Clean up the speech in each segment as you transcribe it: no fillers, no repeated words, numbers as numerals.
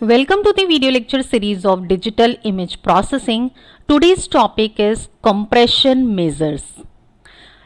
Welcome to the video lecture series of digital image processing. Today's topic is compression measures.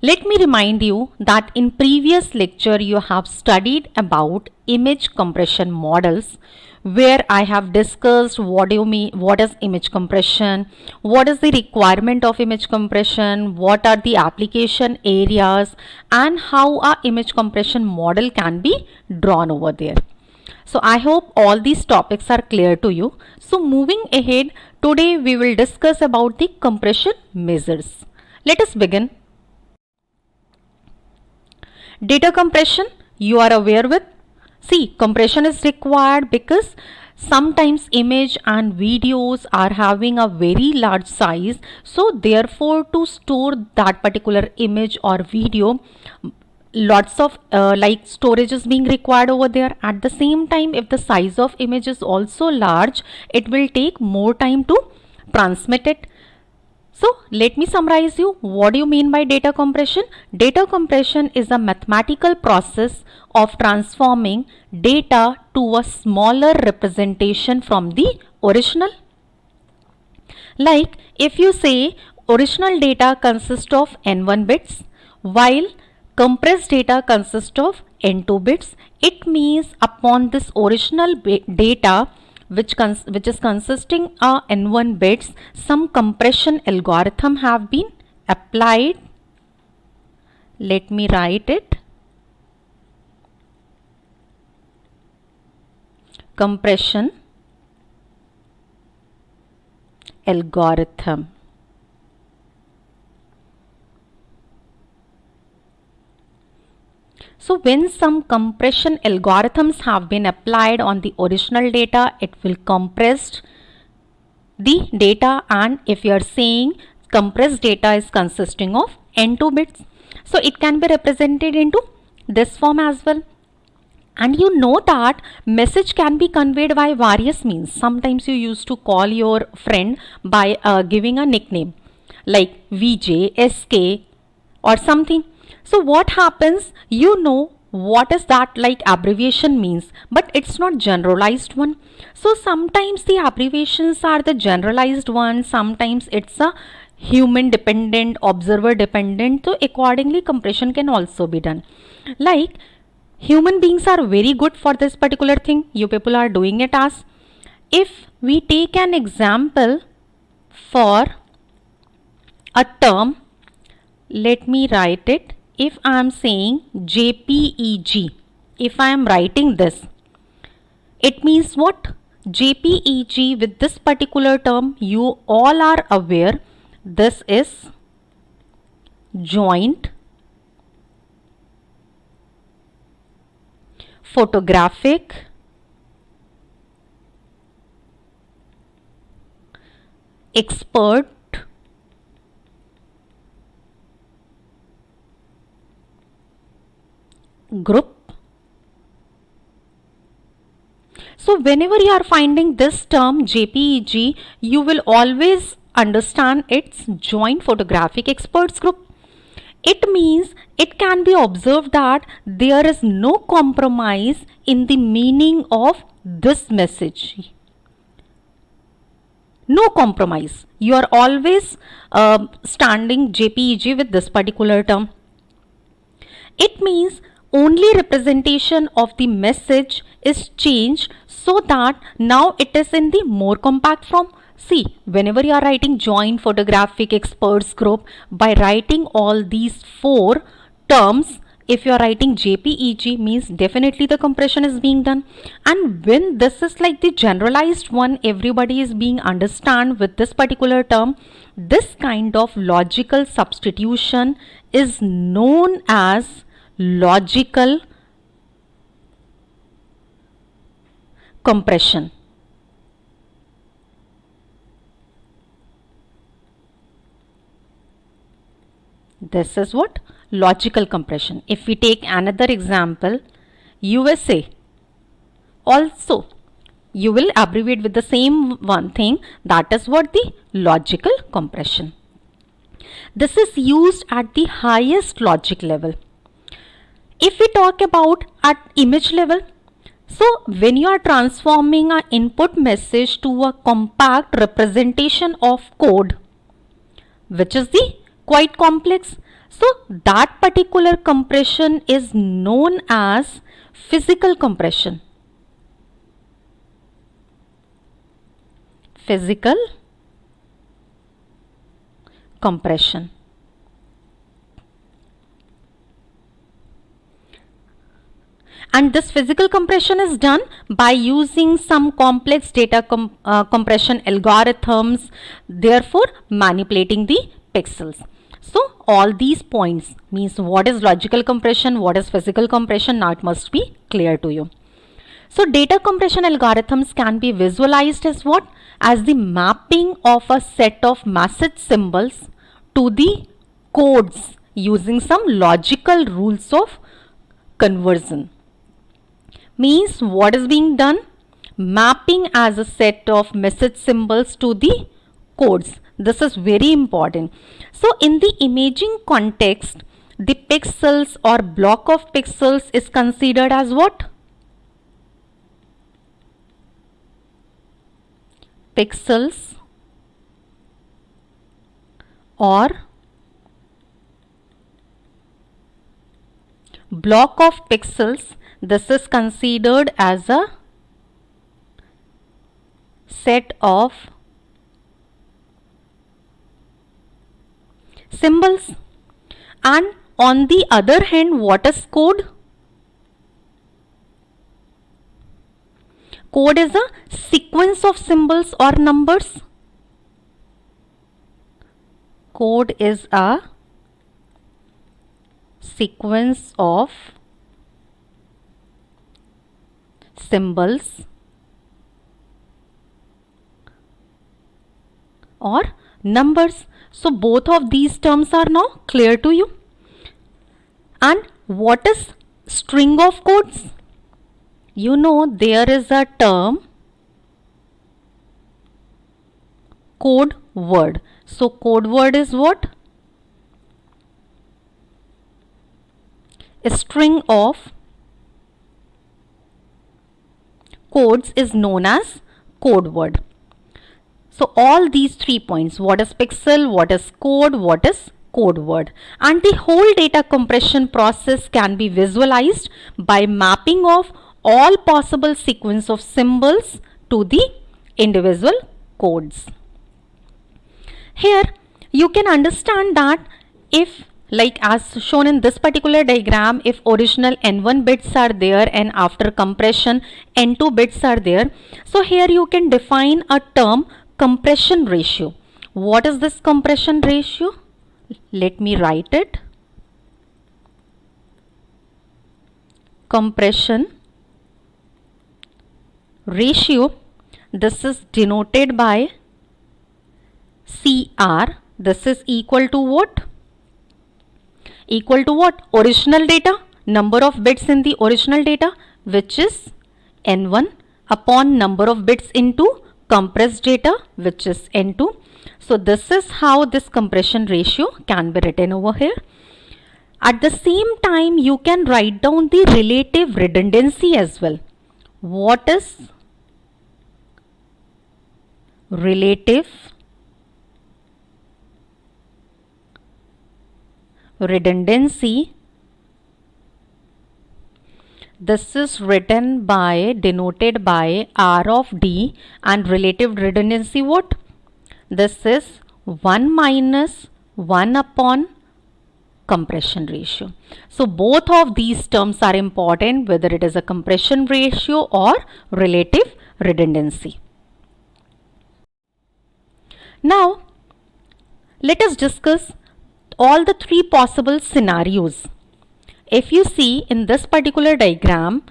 Let me remind you that in previous lecture you have studied about image compression models, where I have discussed what is image compression, what is the requirement of image compression, what are the application areas, and how a image compression model can be drawn over there. So I hope all these topics are clear to you. So moving ahead, today we will discuss about the compression measures. Let us begin. Data compression, you are aware with. See, compression is required because sometimes image and videos are having a very large size. So therefore, to store that particular image or video, lots of storage is being required over there. At the same time, if the size of image is also large, it will take more time to transmit it. So let me summarize you. What do you mean by data compression? Data compression is a mathematical process of transforming data to a smaller representation from the original. Like if you say original data consists of n1 bits, while compressed data consists of n2 bits, it means upon this original data which is consisting of n1 bits, some compression algorithm have been applied. Let me write it. Compression algorithm. So when some compression algorithms have been applied on the original data, it will compress the data, and if you are saying compressed data is consisting of n2 bits, so it can be represented into this form as well. And you know that message can be conveyed by various means. Sometimes you used to call your friend by giving a nickname like VJ, SK or something. So what happens, you know what is that like abbreviation means, but it's not generalized one. So sometimes the abbreviations are the generalized one, sometimes it's a human dependent, observer dependent. So accordingly compression can also be done. Like human beings are very good for this particular thing. You people are doing it as. If we take an example for a term, let me write it. If I am saying JPEG, if I am writing this, it means what? JPEG, with this particular term, you all are aware, this is joint photographic expert group. So whenever you are finding this term JPEG, you will always understand it's joint photographic experts group. It means it can be observed that there is no compromise in the meaning of this message. No compromise. You are always standing JPEG with this particular term. It means only representation of the message is changed so that now it is in the more compact form. See, whenever you are writing joint photographic experts group, by writing all these four terms, if you are writing JPEG, means definitely the compression is being done. And when this is like the generalized one, everybody is being understand with this particular term, this kind of logical substitution is known as logical compression. This is what? Logical compression. If we take another example, USA, also you will abbreviate with the same one thing, that is what? The logical compression. This is used at the highest logic level. If we talk about at image level, So when you are transforming an input message to a compact representation of code, which is the quite complex, so that particular compression is known as physical compression. Physical compression. And this physical compression is done by using some complex data compression algorithms, therefore manipulating the pixels. So all these points means what is logical compression, what is physical compression, now it must be clear to you. So data compression algorithms can be visualized as what? As the mapping of a set of message symbols to the codes using some logical rules of conversion. Means what is being done? Mapping as a set of message symbols to the codes. This is very important. So in the imaging context, the pixels or block of pixels is considered as what? Pixels or block of pixels. This is considered as a set of symbols. And on the other hand, what is code? Code is a sequence of symbols or numbers. Code is a sequence of symbols or numbers. So both of these terms are now clear to you. And what is string of codes? You know there is a term code word. So code word is what? A string of codes is known as code word. So all these 3 points, what is pixel, what is code, what is code word, and the whole data compression process can be visualized by mapping of all possible sequence of symbols to the individual codes. Here you can understand that if, like as shown in this particular diagram, if original n1 bits are there and after compression n2 bits are there, so here you can define a term compression ratio. What is this compression ratio? Let me write it. Compression ratio, this is denoted by CR. This is equal to what? Equal to what? Original data, number of bits in the original data, which is n1, upon number of bits into compressed data, which is n2. So this is how this compression ratio can be written over here. At the same time, you can write down the relative redundancy as well. What is relative redundancy? This is written by, denoted by R of D, and relative redundancy what? This is 1 minus 1 upon compression ratio. So both of these terms are important, whether it is a compression ratio or relative redundancy. Now let us discuss all the 3 possible scenarios. If you see in this particular diagram,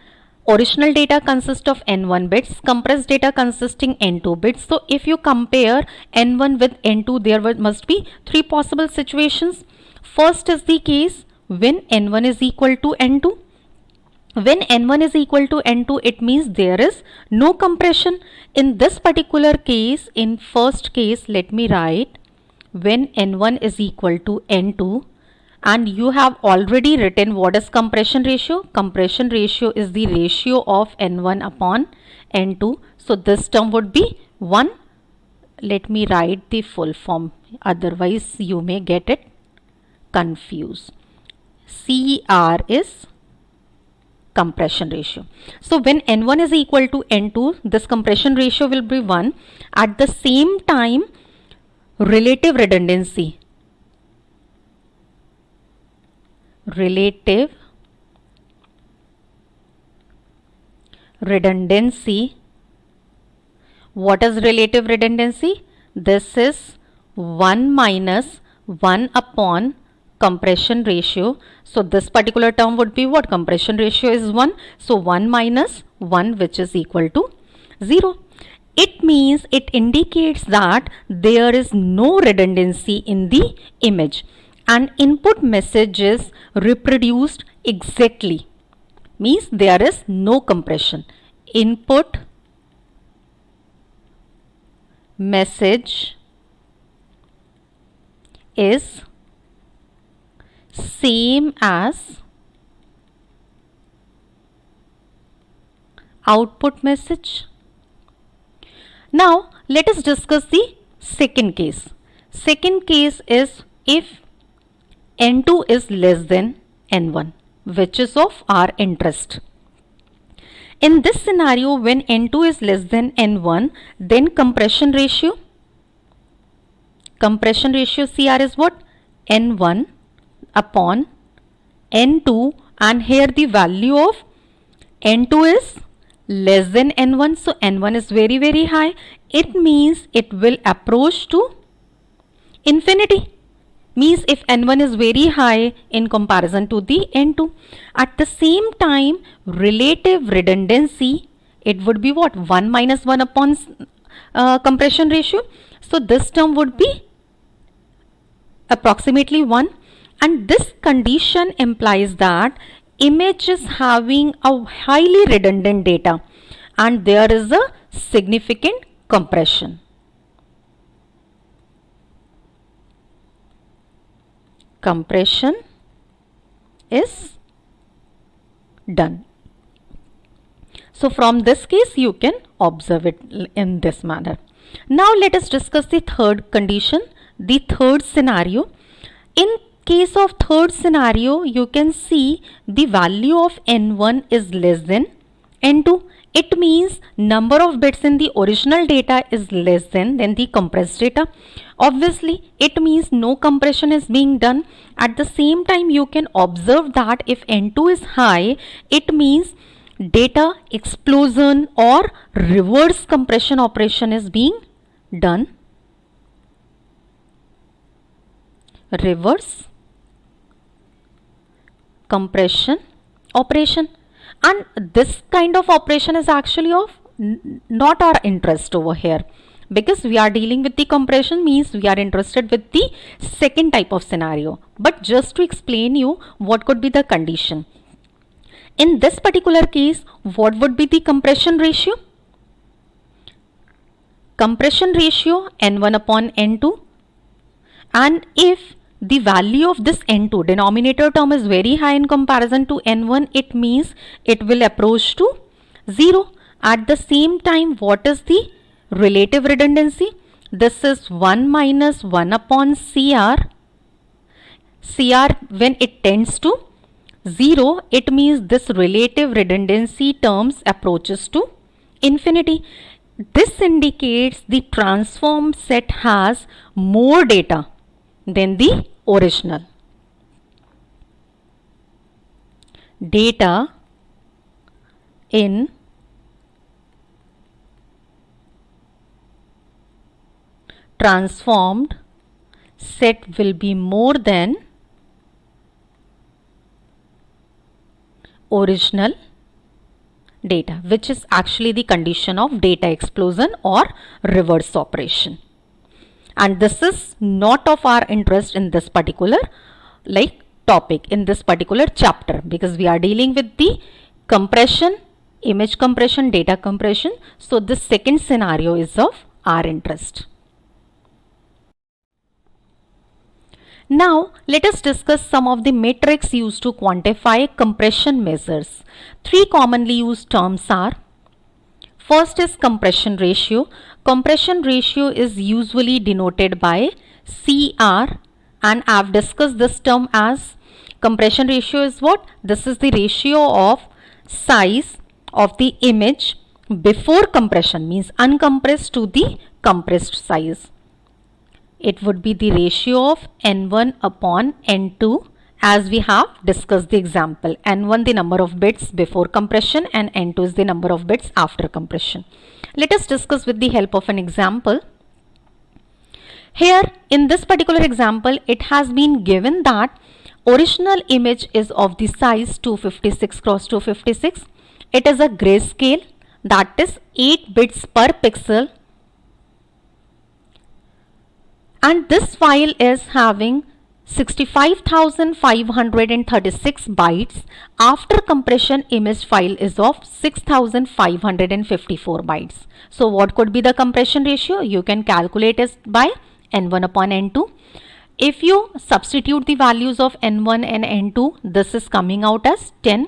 original data consists of n1 bits, compressed data consisting n2 bits. So if you compare n1 with n2, there must be 3 possible situations. First is the case when n1 is equal to n2. When n1 is equal to n2, it means there is no compression. In this particular case, in first case, let me write when n1 is equal to n2, and you have already written what is compression ratio. Compression ratio is the ratio of n1 upon n2. So this term would be 1. Let me write the full form, otherwise you may get it confused. CR is compression ratio. So when n1 is equal to n2, this compression ratio will be 1. At the same time, relative redundancy what is relative redundancy? This is 1 minus 1 upon compression ratio. So this particular term would be what? Compression ratio is 1. So 1 minus 1, which is equal to 0. It means it indicates that there is no redundancy in the image and input message is reproduced exactly. Means there is no compression. Input message is same as output message. Now let us discuss the second case. Second case is if n2 is less than n1, which is of our interest. In this scenario, when n2 is less than n1, then compression ratio CR is what? n1 upon n2, and here the value of n2 is less than n1, so n1 is very, very high. It means it will approach to infinity. Means if n1 is very high in comparison to the n2. At the same time, relative redundancy, it would be what? 1 minus 1 upon compression ratio. So this term would be approximately 1, and this condition implies that image is having a highly redundant data and there is a significant compression. Compression is done. So from this case you can observe it in this manner. Now let us discuss the third condition, the third scenario. In case of third scenario, you can see the value of n1 is less than n2. It means number of bits in the original data is less than the compressed data. Obviously, it means no compression is being done. At the same time, you can observe that if n2 is high, it means data explosion or reverse compression operation is being done. Reverse compression operation, and this kind of operation is actually of not our interest over here, because we are dealing with the compression, means we are interested with the second type of scenario. But just to explain you what could be the condition. In this particular case, what would be the compression ratio? Compression ratio n1 upon n2, and if the value of this n2 denominator term is very high in comparison to n1, it means it will approach to 0. At the same time, what is the relative redundancy? This is 1 minus 1 upon CR. CR, when it tends to 0, it means this relative redundancy terms approaches to infinity. This indicates the transform set has more data than the original. Data in transformed set will be more than original data, which is actually the condition of data explosion or reverse operation. And this is not of our interest in this particular topic, in this particular chapter, because we are dealing with the compression, image compression, data compression. So this second scenario is of our interest. Now, let us discuss some of the metrics used to quantify compression measures. Three commonly used terms are: first is compression ratio. Compression ratio is usually denoted by CR, and I have discussed this term as compression ratio is what? This is the ratio of size of the image before compression, means uncompressed to the compressed size. It would be the ratio of N1 upon N2, as we have discussed the example. N1 the number of bits before compression and N2 is the number of bits after compression. Let us discuss with the help of an example. Here in this particular example, it has been given that original image is of the size 256 cross 256. It is a grayscale, that is 8 bits per pixel, and this file is having 65,536 bytes. After compression, image file is of 6,554 bytes. So what could be the compression ratio? You can calculate it by N1 upon N2. If you substitute the values of N1 and N2, this is coming out as 10.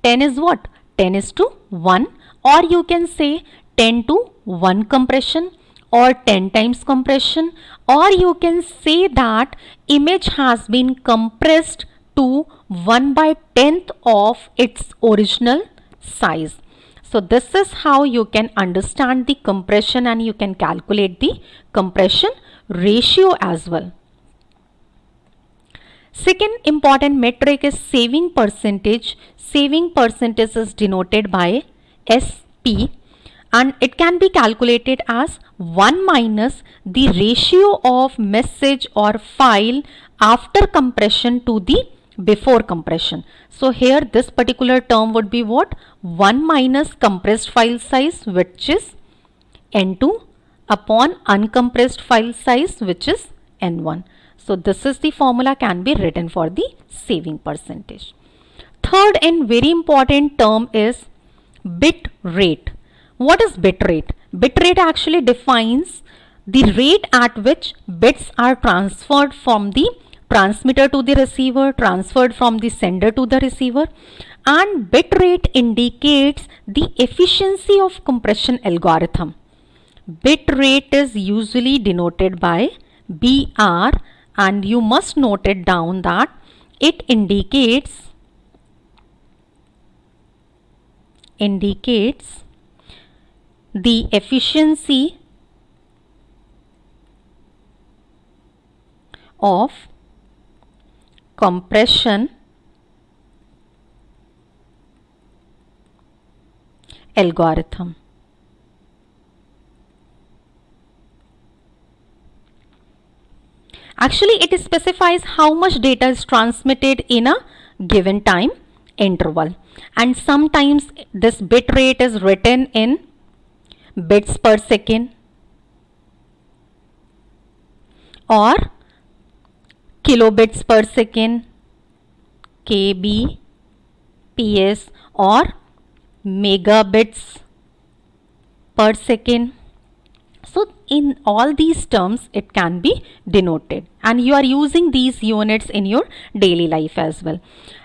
10 is what? 10 is to 1, or you can say 10 to 1 compression, or 10 times compression, or you can say that image has been compressed to 1/10th of its original size. So this is how you can understand the compression, and you can calculate the compression ratio as well. Second important metric is saving percentage. Saving percentage is denoted by SP, and it can be calculated as 1 minus the ratio of message or file after compression to the before compression. So here this particular term would be what? 1 minus compressed file size, which is N2, upon uncompressed file size, which is N1. So this is the formula can be written for the saving percentage. Third and very important term is bit rate. What is bit rate? Bit rate actually defines the rate at which bits are transferred from the transmitter to the receiver, transferred from the sender to the receiver, and bit rate indicates the efficiency of compression algorithm. Bit rate is usually denoted by BR, and you must note it down that it indicates the efficiency of compression algorithm. Actually, it specifies how much data is transmitted in a given time interval, and sometimes this bit rate is written in bits per second or kilobits per second, kbps, or megabits per second. So in all these terms it can be denoted, and you are using these units in your daily life as well.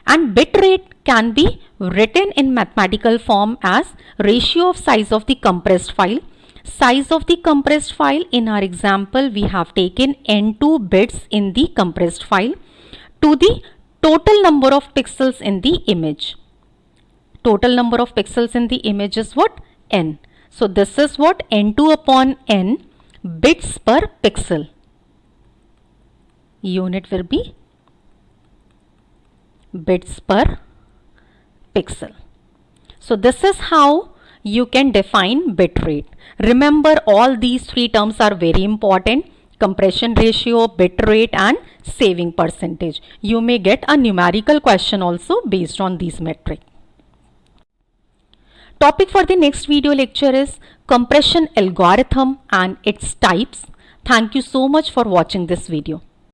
And bit rate can be written in mathematical form as ratio of size of the compressed file. Size of the compressed file, in our example we have taken N2 bits in the compressed file, to the total number of pixels in the image. Total number of pixels in the image is what? N. So this is what? N2 upon N bits per pixel. Unit will be bits per pixel. So this is how you can define bit rate. Remember, all these three terms are very important: compression ratio, bit rate, and saving percentage. You may get a numerical question also based on these metrics. Topic for the next video lecture is compression algorithm and its types. Thank you so much for watching this video.